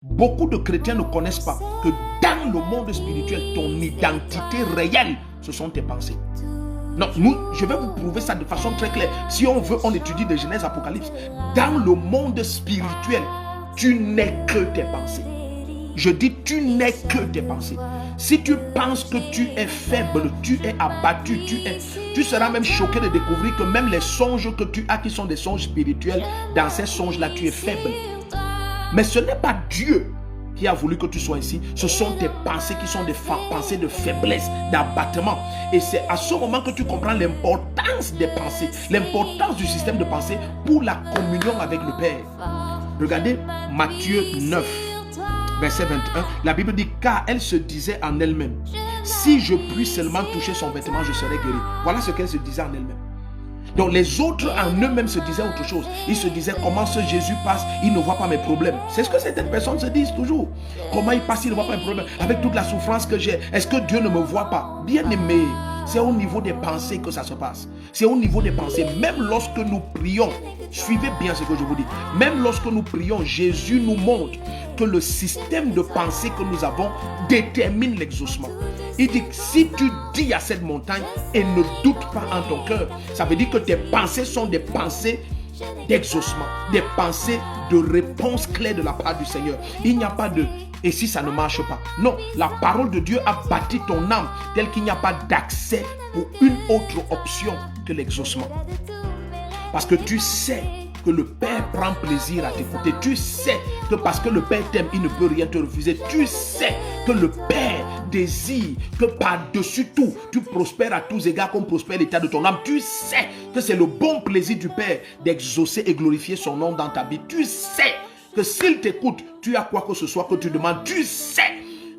Beaucoup de chrétiens ne connaissent pas que dans le monde spirituel, ton identité réelle, ce sont tes pensées. Non, je vais vous prouver ça de façon très claire. Si on veut, on étudie de Genèse, Apocalypse. Dans le monde spirituel, tu n'es que tes pensées. Je dis, tu n'es que tes pensées. Si tu penses que tu es faible, tu es abattu, tu seras même choqué de découvrir que même les songes que tu as, qui sont des songes spirituels, dans ces songes-là, tu es faible. Mais ce n'est pas Dieu qui a voulu que tu sois ici. Ce sont tes pensées qui sont des pensées de faiblesse, d'abattement. Et c'est à ce moment que tu comprends l'importance des pensées, l'importance du système de pensée pour la communion avec le Père. Regardez Matthieu 9. Verset 21, la Bible dit, car elle se disait en elle-même, si je puis seulement toucher son vêtement, je serai guéri. Voilà ce qu'elle se disait en elle-même. Donc les autres en eux-mêmes se disaient autre chose. Ils se disaient, comment ce Jésus passe, il ne voit pas mes problèmes. C'est ce que certaines personnes se disent toujours. Comment il passe, il ne voit pas mes problèmes. Avec toute la souffrance que j'ai, est-ce que Dieu ne me voit pas? Bien aimé, c'est au niveau des pensées que ça se passe. C'est au niveau des pensées. Même lorsque nous prions, suivez bien ce que je vous dis. Même lorsque nous prions, Jésus nous montre que le système de pensée que nous avons détermine l'exaucement. Il dit que si tu dis à cette montagne et ne doute pas en ton cœur, ça veut dire que tes pensées sont des pensées d'exaucement, des pensées de réponse claire de la part du Seigneur. Il n'y a pas de et si ça ne marche pas. Non, la parole de Dieu a bâti ton âme tel qu'il n'y a pas d'accès pour une autre option que l'exaucement. Parce que tu sais que le Père prend plaisir à t'écouter. Tu sais que parce que le Père t'aime, il ne peut rien te refuser. Tu sais que le Père désire que par-dessus tout, tu prospères à tous égards comme prospère l'état de ton âme. Tu sais que c'est le bon plaisir du Père d'exaucer et glorifier son nom dans ta vie. Tu sais que s'il t'écoute, tu as quoi que ce soit que tu demandes. Tu sais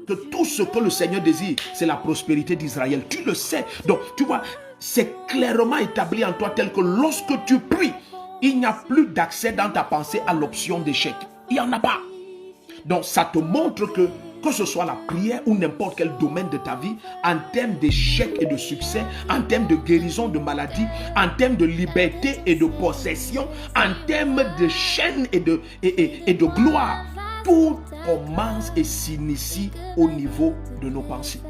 que tout ce que le Seigneur désire, c'est la prospérité d'Israël. Tu le sais. Donc, tu vois, c'est clairement établi en toi tel que lorsque tu pries, il n'y a plus d'accès dans ta pensée à l'option d'échec. Il n'y en a pas. Donc, ça te montre que ce soit la prière ou n'importe quel domaine de ta vie, en termes d'échec et de succès, en termes de guérison de maladie, en termes de liberté et de possession, en termes de chaîne et de gloire, tout commence et s'initie au niveau de nos pensées.